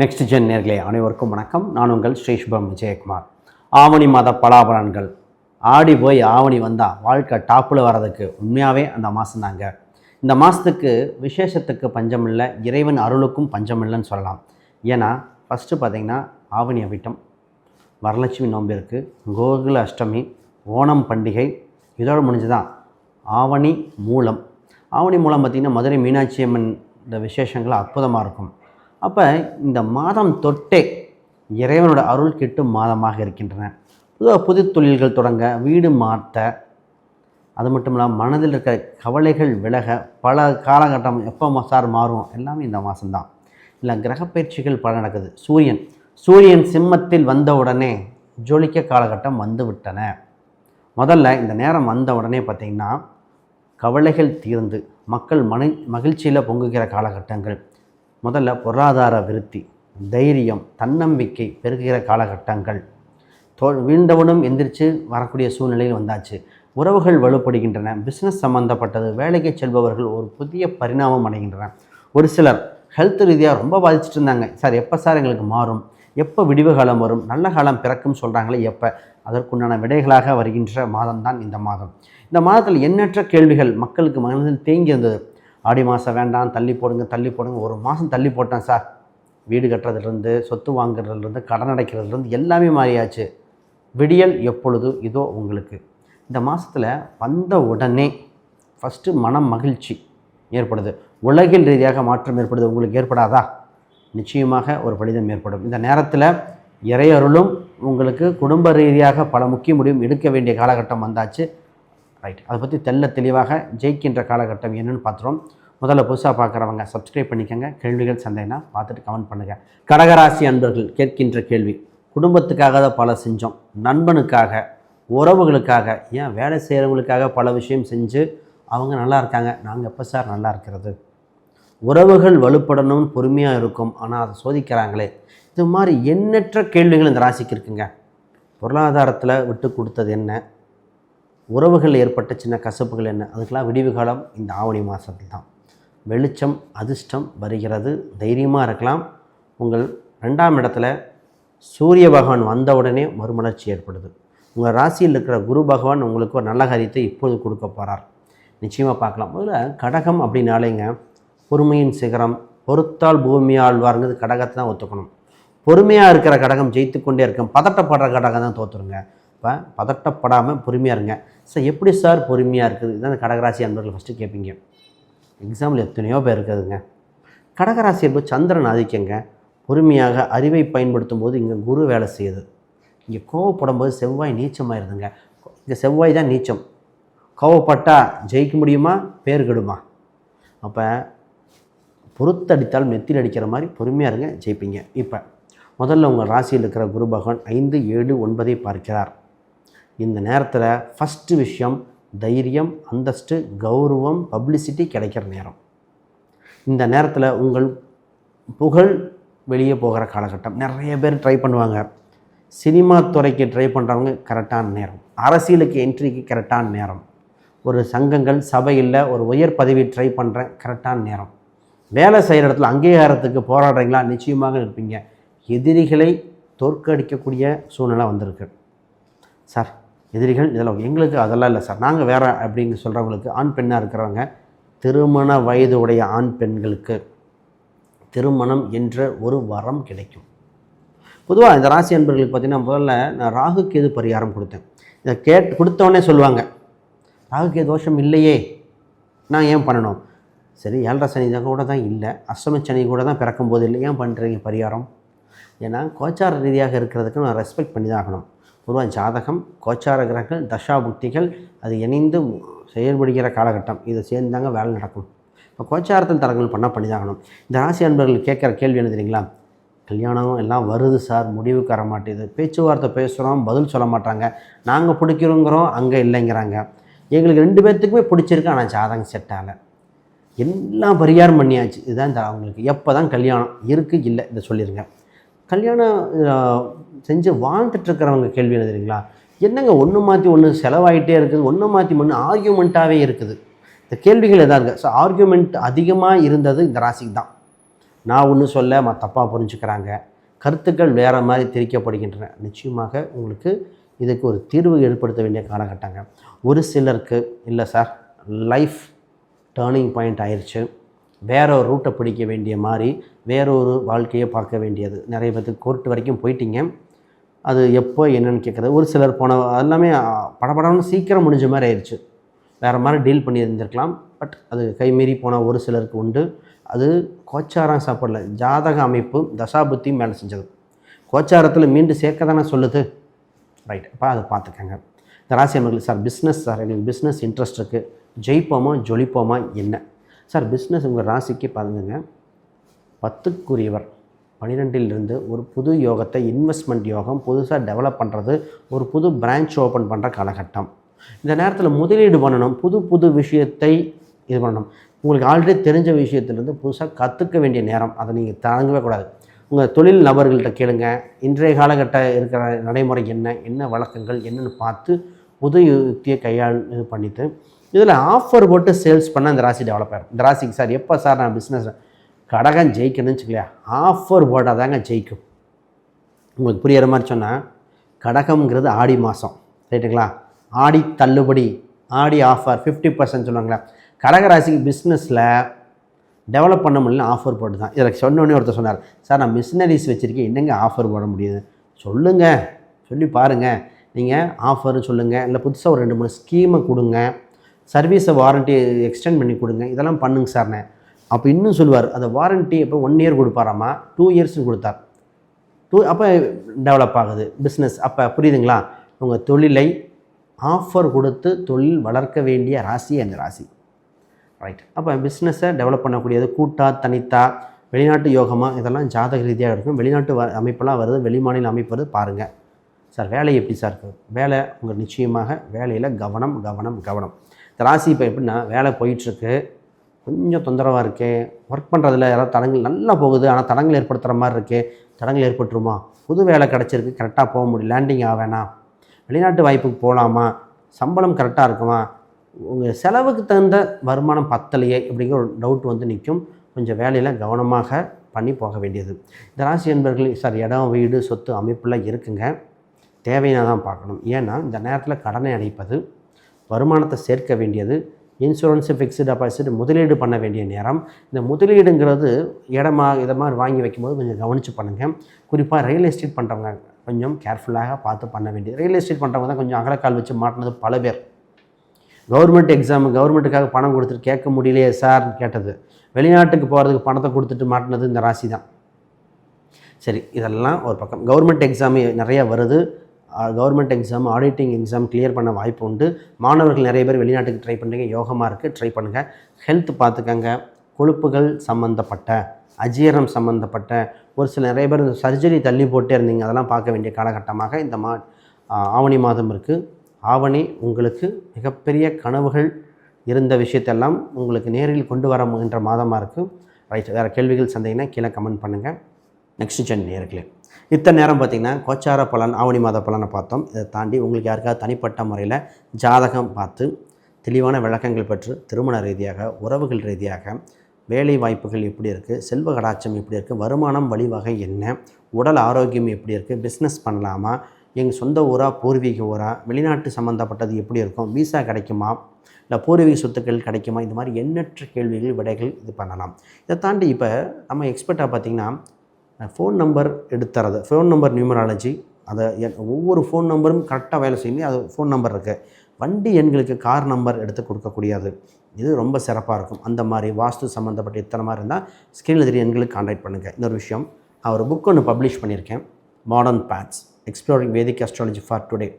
Next gen நேர்களே அனைவருக்கும் வணக்கம். நான் உங்கள் ஸ்ரீ சுபம் விஜயகுமார். ஆவணி மாத பலாபலன்கள். ஆடி போய் ஆவணி வந்தால் வாழ்க்கை டாப்பில் வர்றதுக்கு உண்மையாகவே அந்த மாதம் தாங்க. இந்த மாதத்துக்கு விசேஷத்துக்கு பஞ்சம் இல்லை, இறைவன் அருளுக்கும் பஞ்சம் இல்லைன்னு சொல்லலாம். ஏன்னா ஃபஸ்ட்டு பார்த்திங்கன்னா ஆவணி அவிட்டம், வரலட்சுமி நோன்பு இருக்குது, கோகுல அஷ்டமி, ஓணம் பண்டிகை, இதோடு முடிஞ்சுதான் ஆவணி மூலம். ஆவணி மூலம் பார்த்திங்கன்னா மதுரை மீனாட்சி அம்மன் இந்த விசேஷங்கள் அற்புதமாக இருக்கும். அப்போ இந்த மாதம் தொட்டே இறைவனோட அருள் கிட்டும் மாதமாக இருக்கின்றன. பொதுவாக புது தொழில்கள் தொடங்க, வீடு மாற்ற, அது மட்டும் இல்லாமல் மனதில் இருக்கிற கவலைகள் விலக, பல காலகட்டம் எப்போ சார் மாறும் எல்லாமே இந்த மாதம்தான். இல்லை கிரகப்பயிற்சிகள் பல நடக்குது. சூரியன் சிம்மத்தில் வந்த உடனே ஜொலிக்க காலகட்டம் வந்து விட்டன. முதல்ல இந்த நேரம் வந்த உடனே பார்த்திங்கன்னா கவலைகள் தீர்ந்து மக்கள் மகிழ்ச்சியில் பொங்குகிற காலகட்டங்கள். முதல்ல பொருளாதார விருத்தி, தைரியம், தன்னம்பிக்கை பெருகுகிற காலகட்டங்கள். வீழ்ந்தவனும் எந்திரிச்சு வரக்கூடிய சூழ்நிலையில் வந்தாச்சு. உறவுகள் வலுப்படுகின்றன. பிஸ்னஸ் சம்மந்தப்பட்டது, வேலைக்கு செல்பவர்கள் ஒரு புதிய பரிணாமம் அடைகின்றன. ஒரு சிலர் ஹெல்த் ரீதியாக ரொம்ப பாதிச்சுட்டு இருந்தாங்க. சார் எப்போ சார் எங்களுக்கு மாறும், எப்போ விடிவு காலம் வரும், நல்ல காலம் பிறக்கும் சொல்கிறாங்களே எப்போ, அதற்குண்டான விடைகளாக வருகின்ற மாதம்தான் இந்த மாதம். இந்த மாதத்தில் எண்ணற்ற கேள்விகள் மக்களுக்கு மனதில் தேங்கி இருந்தது. ஆடி மாதம் வேண்டாம், தள்ளி போடுங்க. ஒரு மாதம் தள்ளி போட்டேன் சார். வீடு கட்டுறதுலேருந்து, சொத்து வாங்குறதுலேருந்து, கடன் அடைக்கிறதுலேருந்து எல்லாமே மாறியாச்சு. விடியல் எப்பொழுது இதோ உங்களுக்கு. இந்த மாதத்தில் வந்த உடனே ஃபஸ்ட்டு மனம் மகிழ்ச்சி ஏற்படுது. உலகில் ரீதியாக மாற்றம் ஏற்படுது. உங்களுக்கு ஏற்படாதா? நிச்சயமாக ஒரு பலிதம் ஏற்படும். இந்த நேரத்தில் இறையருளும் உங்களுக்கு குடும்ப ரீதியாக பல முக்கிய முடிவும் எடுக்க வேண்டிய காலகட்டம் வந்தாச்சு. ரைட், அதை பற்றி தெளிவாக ஜெயிக்கின்ற காலகட்டம் என்னென்னு பார்த்துருவோம். முதல்ல புதுசாக பார்க்குறவங்க சப்ஸ்கிரைப் பண்ணிக்கோங்க. கேள்விகள் சந்தேகம்னா பார்த்துட்டு கமெண்ட் பண்ணுங்கள். கடகராசி அன்பர்கள் கேட்கின்ற கேள்வி: குடும்பத்துக்காக தான் பல செஞ்சோம், நண்பனுக்காக, உறவுகளுக்காக, ஏன் வேலை செய்கிறவங்களுக்காக பல விஷயம் செஞ்சு அவங்க நல்லா இருக்காங்க, நாங்கள் எப்போ சார் நல்லா இருக்கிறது? உறவுகள் வலுப்படணும்னு பொறுமையாக இருக்கும், ஆனால் அதை சோதிக்கிறாங்களே. இது மாதிரி எண்ணற்ற கேள்விகள் இந்த ராசிக்கு இருக்குங்க. பொருளாதாரத்தில் விட்டு கொடுத்தது என்ன, உறவுகள் ஏற்பட்ட சின்ன கசப்புகள் என்ன, அதுக்கெல்லாம் விடிவு காலம் இந்த ஆவணி மாதத்தில் தான். வெளிச்சம், அதிர்ஷ்டம் வருகிறது. தைரியமாக இருக்கலாம். உங்கள் 2ஆம் இடத்துல சூரிய பகவான் வந்த உடனே மறுமலர்ச்சி ஏற்படுது. உங்கள் ராசியில் இருக்கிற குரு பகவான் உங்களுக்கு ஒரு நல்ல காரியத்தை இப்போது கொடுக்க போகிறார். நிச்சயமாக பார்க்கலாம். முதல்ல கடகம் அப்படின்னாலேங்க பொறுமையின் சிகரம், பொறுத்தால் பூமி ஆழ்வாருங்கிறது கடகத்தை தான் ஒத்துக்கணும். பொறுமையாக இருக்கிற கடகம் ஜெயித்து கொண்டே இருக்கும். பதட்டப்படுற கடகம் தான் தோற்றுருங்க. இப்போ பதட்டப்படாமல் பொறுமையாக இருங்க. சார் எப்படி சார் பொறுமையாக இருக்குது? இதுதான் கடகராசி அன்பர்கள் ஃபஸ்ட்டு கேட்பீங்க. எக்ஸாம்பிள் எத்தனையோ பேர் இருக்குதுங்க. கடகராசி என்பது சந்திரன் ஆதிக்கங்க. பொறுமையாக அறிவை பயன்படுத்தும் போது இங்கே குரு வேலை செய்யுது. இங்கே கோவப்படும் போது செவ்வாய் நீச்சமாயிருதுங்க. இங்கே செவ்வாய் தான் நீச்சம். கோவப்பட்டால் ஜெயிக்க முடியுமா, பேர் கெடுமா? அப்போ பொறுத்தடித்தால் மெத்தில் அடிக்கிற மாதிரி பொறுமையாக இருங்க, ஜெயிப்பீங்க. இப்போ முதல்ல உங்கள் ராசியில் இருக்கிற குரு பகவான் 5, 7, 9 பார்க்கிறார். இந்த நேரத்தில் ஃபஸ்ட்டு விஷயம் தைரியம், அந்தஸ்து, கௌரவம், பப்ளிசிட்டி கிடைக்கிற நேரம். இந்த நேரத்தில் உங்கள் புகழ் வெளியே போகிற காலகட்டம். நிறைய பேர் ட்ரை பண்ணுவாங்க. சினிமா துறைக்கு ட்ரை பண்ணுறவங்க கரெக்டான நேரம். அரசியலுக்கு என்ட்ரிக்கு கரெக்டான நேரம். ஒரு சங்கங்கள் சபையில் ஒரு உயர் பதவி ட்ரை பண்ணுறேன், கரெக்டான நேரம். வேலை செய்கிற இடத்துல அங்கீகாரத்துக்கு போராடுறீங்களா, நிச்சயமாக இருப்பீங்க. எதிரிகளை தோற்கடிக்கக்கூடிய சூழ்நிலை வந்திருக்கு. சார் எதிரிகள் இதெல்லாம் எங்களுக்கு அதெல்லாம் இல்லை சார், நாங்கள் வேறு அப்படின்னு சொல்கிறவங்களுக்கு, ஆண் பெண்ணாக இருக்கிறவங்க, திருமண வயது உடைய ஆண் பெண்களுக்கு திருமணம் என்ற ஒரு வரம் கிடைக்கும். பொதுவாக இந்த ராசி அன்பர்களுக்கு பார்த்திங்கன்னா முதல்ல நான் ராகு கேது பரிகாரம் கொடுத்தேன். இதை கொடுத்தவொடனே சொல்லுவாங்க, ராகு கேது தோஷம் இல்லையே, நான் ஏன் பண்ணணும்? சரி, 7.5 சனி கூட தான் இல்லை, அஷ்டம சனி கூட தான் பிறக்கும்போது இல்லை, ஏன் பண்ணுறீங்க பரிகாரம்? ஏன்னா கோச்சார ரீதியாக இருக்கிறதுக்கு நான் ரெஸ்பெக்ட் பண்ணி தான் ஆகணும். பொதுவாக ஜாதகம், கோச்சார கிரகங்கள், தசா புக்திகள் அது இணைந்து செயல்படுகிற காலகட்டம். இதை சேர்ந்தாங்க வேலை நடக்கும். இப்போ கோச்சாரத்தில் தரங்கள் பண்ணி தான் ஆகணும். இந்த ராசி அன்பர்கள் கேட்குற கேள்வி என்ன தெரியுங்களா? கல்யாணம் எல்லாம் வருது சார், முடிவுக்கு வர மாட்டேது, பேச்சுவார்த்தை பேசுகிறோம், பதில் சொல்ல மாட்டாங்க, நாங்கள் பிடிக்கிறோங்கிறோம், அங்கே இல்லைங்கிறாங்க, எங்களுக்கு 2 பேர்த்துக்குமே பிடிச்சிருக்கு, ஆனால் ஜாதகம் செட் ஆகலை, எல்லாம் பரிகாரம் பண்ணியாச்சு. இதுதான் இந்த அவங்களுக்கு எப்போ தான் கல்யாணம் இருக்குது, இல்லை இதை சொல்லிடுங்க. கல்யாணம் செஞ்சு வாழ்ந்துட்டுருக்கிறவங்க கேள்வி எழுதுறீங்களா? என்னங்க ஒன்று மாற்றி ஒன்று செலவாகிட்டே இருக்குது, ஒன்று மாற்றி ஒன்று ஆர்கியூமெண்ட்டாகவே இருக்குது. இந்த கேள்விகள் எதாவது இருக்குது. ஸோ ஆர்கியூமெண்ட் அதிகமாக இருந்தது இந்த ராசிக்கு தான். நான் ஒன்று சொல்ல தப்பாக புரிஞ்சுக்கிறாங்க, கருத்துக்கள் வேறு மாதிரி திரிக்கப்படுகின்றன. நிச்சயமாக உங்களுக்கு இதுக்கு ஒரு தீர்வு ஏற்படுத்த வேண்டிய காலகட்டங்க. ஒரு சிலருக்கு இல்லை சார் லைஃப் டேர்னிங் பாயிண்ட் ஆயிடுச்சு, வேற ஒரு ரூட்டை பிடிக்க வேண்டிய மாதிரி வேற ஒரு வாழ்க்கையை பார்க்க வேண்டியது. நிறைய பேருக்கு கோர்ட் வரைக்கும் போயிட்டீங்க, அது எப்போ என்னென்னு கேட்குறது. ஒரு சிலர் போன எல்லாமே படப்படம்னு சீக்கிரம் முடிஞ்ச மாதிரி ஆயிடுச்சு, வேறு மாதிரி டீல் பண்ணி இருந்திருக்கலாம். பட் அது கைமீறி போன ஒரு சிலருக்கு உண்டு. அது கோச்சாரம் சாப்பிடல, ஜாதக அமைப்பு தசாபுத்தி மேலே செஞ்சது. கோச்சாரத்தில் மீண்டு சேர்க்க தானே சொல்லுது. ரைட், அப்போ அதை பார்த்துக்கங்க. இந்த ராசி அன்பர்களுக்கு சார் பிஸ்னஸ் சார் எங்களுக்கு பிஸ்னஸ் இன்ட்ரெஸ்ட் இருக்குது, ஜெயிப்போமா ஜொலிப்போமா என்ன சார்? பிஸ்னஸ் உங்கள் ராசிக்கு பாருங்க, 10க்குரியவர் 12லிருந்து ஒரு புது யோகத்தை, இன்வெஸ்ட்மெண்ட் யோகம் புதுசாக டெவலப் பண்ணுறது, ஒரு புது பிரான்ச் ஓப்பன் பண்ணுற காலகட்டம். இந்த நேரத்தில் முதலீடு பண்ணணும், புது புது விஷயத்தை இது பண்ணணும். உங்களுக்கு ஆல்ரெடி தெரிஞ்ச விஷயத்துலேருந்து புதுசாக கற்றுக்க வேண்டிய நேரம், அதை நீங்கள் தாங்கவே கூடாது. உங்கள் தொழில் நபர்கள்ட்ட கேளுங்க, இன்றைய காலகட்ட இருக்கிற நடைமுறை என்ன வழக்கங்கள் என்னென்னு பார்த்து புது யுக்தியை இது பண்ணிவிட்டு இதில் ஆஃபர் போட்டு சேல்ஸ் பண்ண இந்த ராசி டெவலப் ஆகிடும். இந்த ராசிக்கு சார் எப்போ சார் நான் பிஸ்னஸ் கடகம் ஜெயிக்கணும்னு வச்சுக்கலையா, ஆஃபர் போட்டால் தாங்க ஜெயிக்கும். உங்களுக்கு புரிகிற மாதிரி சொன்னால், கடகம்ங்கிறது ஆடி மாதம், ரைட்டுங்களா? ஆடி தள்ளுபடி, ஆடி ஆஃபர் 50% சொல்லுவாங்களா. கடகராசிக்கு பிஸ்னஸில் டெவலப் பண்ண முடியல, ஆஃபர் போட்டு தான். இதில் சொன்னோடனே ஒருத்தர் சொன்னார், சார் நான் மிஷினரிஸ் வச்சுருக்கேன், என்னங்க ஆஃபர் போட முடியுது? சொல்லுங்கள், சொல்லி பாருங்கள். நீங்கள் ஆஃபர்னு சொல்லுங்கள், இல்லை புதுசாக ஒரு 2-3 ஸ்கீமை கொடுங்க, சர்வீஸை வாரண்ட்டி எக்ஸ்டெண்ட் பண்ணி கொடுங்க, இதெல்லாம் பண்ணுங்க சார்ண்ணே. அப்போ இன்னும் சொல்லுவார், அந்த வாரண்ட்டி இப்போ 1 இயர் கொடுப்பாராமா, 2 இயர்ஸ்னு கொடுத்தார். அப்போ டெவலப் ஆகுது பிஸ்னஸ். அப்போ புரியுதுங்களா? உங்கள் தொழிலை ஆஃபர் கொடுத்து தொழில் வளர்க்க வேண்டிய ராசி அந்த ராசி. ரைட், அப்போ பிஸ்னஸை டெவலப் பண்ணக்கூடியது கூட்டா தனித்தா வெளிநாட்டு யோகமாக இதெல்லாம் ஜாதக ரீதியாக இருக்கும். வெளிநாட்டு அமைப்பெல்லாம் வருது, வெளிமாநில அமைப்பு வருது, பாருங்கள். சார் வேலை எப்படி சார் இருக்குது? வேலை உங்கள் நிச்சயமாக வேலையில் கவனம் கவனம் கவனம். இந்த ராசி இப்போ எப்படின்னா, வேலை போயிட்டுருக்கு, கொஞ்சம் தொந்தரவாக இருக்கே, ஒர்க் பண்ணுறதுல யாராவது தடங்கள் நல்லா போகுது, ஆனால் தடங்கள் ஏற்படுத்துகிற மாதிரி இருக்கே, தடங்கள் ஏற்பட்டுருமா? புது வேலை கிடச்சிருக்கு, கரெக்டாக போக முடியும், லேண்டிங் ஆவேனா, வெளிநாட்டு வாய்ப்புக்கு போகலாமா, சம்பளம் கரெக்டாக இருக்குமா, உங்கள் செலவுக்கு தகுந்த வருமானம் பத்தலையே அப்படிங்கிற ஒரு டவுட் வந்து நிற்கும். கொஞ்சம் வேலையில் கவனமாக பண்ணி போக வேண்டியது. இந்த ராசி என்பர்கள் சார் இடம் வீடு சொத்து அமைப்பெல்லாம் இருக்குங்க, தேவையான தான் பார்க்கணும். ஏன்னா இந்த நேரத்தில் கடனை அடைப்பது, வருமானத்தை சேர்க்க வேண்டியது, இன்சூரன்ஸு ஃபிக்ஸ்டு டெபாசிட் முதலீடு பண்ண வேண்டிய நேரம். இந்த முதலீடுங்கிறது இதை மாதிரி வாங்கி வைக்கும்போது கொஞ்சம் கவனித்து பண்ணுங்கள். குறிப்பாக ரியல் எஸ்டேட் பண்ணுறவங்க கொஞ்சம் கேர்ஃபுல்லாக பார்த்து பண்ண வேண்டியது. ரியல் எஸ்டேட் பண்ணுறவங்க தான் கொஞ்சம் அகலக்கால் வச்சு மாட்டினது பல பேர். கவர்மெண்ட்டுக்காக பணம் கொடுத்துட்டு கேட்க முடியலையே சார்னு கேட்டது, வெளிநாட்டுக்கு போகிறதுக்கு பணத்தை கொடுத்துட்டு மாட்டினது இந்த ராசி தான். சரி, இதெல்லாம் ஒரு பக்கம். கவர்மெண்ட் எக்ஸாம் நிறையா வருது, government exam auditing exam clear பண்ண வாய்ப்பு உண்டு. மாணவர்கள் நிறைய பேர் வெளிநாட்டுக்கு ட்ரை பண்ணுறீங்க, யோகமாக இருக்குது, ட்ரை பண்ணுங்கள். ஹெல்த் பார்த்துக்கங்க. கொழுப்புகள் சம்மந்தப்பட்ட, அஜீரணம் சம்மந்தப்பட்ட ஒரு சில நிறைய பேர் சர்ஜரி தள்ளி போட்டே இருந்தீங்க, அதெல்லாம் பார்க்க வேண்டிய காலகட்டமாக இந்த ஆவணி மாதம் இருக்குது. ஆவணி உங்களுக்கு மிகப்பெரிய கனவுகள் இருந்த விஷயத்தெல்லாம் உங்களுக்கு நேரில் கொண்டு வர முயன்ற மாதமாக இருக்குது. ரைட், வேறு கேள்விகள் சந்தேகம்னா கீழே கமெண்ட் பண்ணுங்கள். நெக்ஸ்ட் ஜென் நேர்களே, இத்தனை நேரம் பார்த்திங்கன்னா கோச்சார பலன் ஆவணி மாத பலனை பார்த்தோம். இதை தாண்டி உங்களுக்கு யாருக்காவது தனிப்பட்ட முறையில் ஜாதகம் பார்த்து தெளிவான விளக்கங்கள் பெற்று திருமண ரீதியாக, உறவுகள் ரீதியாக, வேலை வாய்ப்புகள் எப்படி இருக்குது, செல்வ கடாட்சம் எப்படி இருக்குது, வருமானம் வழிவகை என்ன, உடல் ஆரோக்கியம் எப்படி இருக்குது, பிஸ்னஸ் பண்ணலாமா, எங்கள் சொந்த ஊரா பூர்வீக ஊரா, வெளிநாட்டு சம்மந்தப்பட்டது எப்படி இருக்கும், வீசா கிடைக்குமா, இல்லை பூர்வீக சொத்துக்கள் கிடைக்குமா, இந்த மாதிரி எண்ணற்ற கேள்விகள் விடைகள் இது பண்ணலாம். இதை தாண்டி இப்போ நம்ம எக்ஸ்பர்ட்டாக பார்த்திங்கன்னா ஃபோன் நம்பர் எடுத்துறது, ஃபோன் நம்பர் நியூமராலஜி, அதை ஒவ்வொரு ஃபோன் நம்பரும் கரெக்டாக வேலை செய்யுமே, அது ஃபோன் நம்பர் இருக்குது. வண்டி எண்களுக்கு கார் நம்பர் எடுத்து கொடுக்கக்கூடியது, இது ரொம்ப சிறப்பாக இருக்கும். அந்த மாதிரி வாஸ்து சம்மந்தப்பட்ட இத்தனை மாதிரி இருந்தால் ஸ்க்ரீனில் தெரிய எண்களுக்கு கான்டாக்ட் பண்ணுங்கள். இன்னொரு விஷயம், ஒரு புக் ஒன்று பப்ளிஷ் பண்ணியிருக்கேன், modern paths exploring Vedic astrology for today.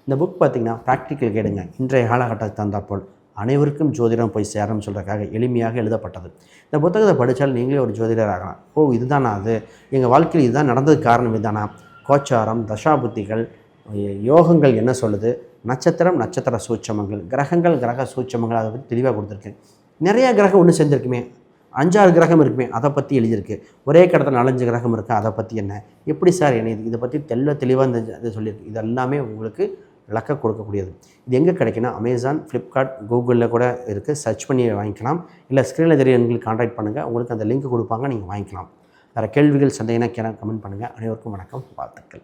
இந்த புக் பார்த்திங்கன்னா ப்ராக்டிக்கல் கேடுங்க, இன்றைய காலகட்டத்துக்கு தந்தாற்போல் அனைவருக்கும் ஜோதிடம் போய் சேரணும்னு சொல்கிறதுக்காக எளிமையாக எழுதப்பட்டது. இந்த புத்தகத்தை படித்தால் நீங்களே ஒரு ஜோதிடர் ஆகலாம். இதுதானா அது, எங்கள் வாழ்க்கையில் இதுதான் நடந்ததுக்கு காரணம் இதுதானா, கோச்சாரம், தசாபுத்திகள், யோகங்கள் என்ன சொல்லுது, நட்சத்திரம், நட்சத்திர சூட்சமங்கள், கிரகங்கள், கிரக சூட்சமங்கள், அதை பற்றி தெளிவாக கொடுத்துருக்கு. நிறையா கிரகம் ஒன்று சேர்ந்துருக்குமே, 5-6 கிரகம் இருக்குமே, அதை பற்றி எழுதியிருக்கு. ஒரே கடத்தில் 4-5 கிரகம் இருக்குது, அதை பற்றி என்ன, எப்படி சார் என்ன, இதை பற்றி தெளிவாக இந்த சொல்லியிருக்கு. இது எல்லாமே உங்களுக்கு விளக்க கொடுக்கக்கூடியது. இது எங்கே கிடைக்குன்னா அமேசான், ஃப்ளிப்கார்ட், கூகுளில் கூட இருக்குது, சர்ச் பண்ணி வாங்கிக்கலாம். இல்லை ஸ்க்ரீனில் தெரிய எங்களுக்கு கான்டாக்ட் பண்ணுங்கள், உங்களுக்கு அந்த லிங்க் கொடுப்பாங்க, நீங்கள் வாங்கிக்கலாம். வேறு கேள்விகள் சந்தேகம்னா கமெண்ட் பண்ணுங்கள். அனைவருக்கும் வணக்கம், வாழ்த்துக்கள்.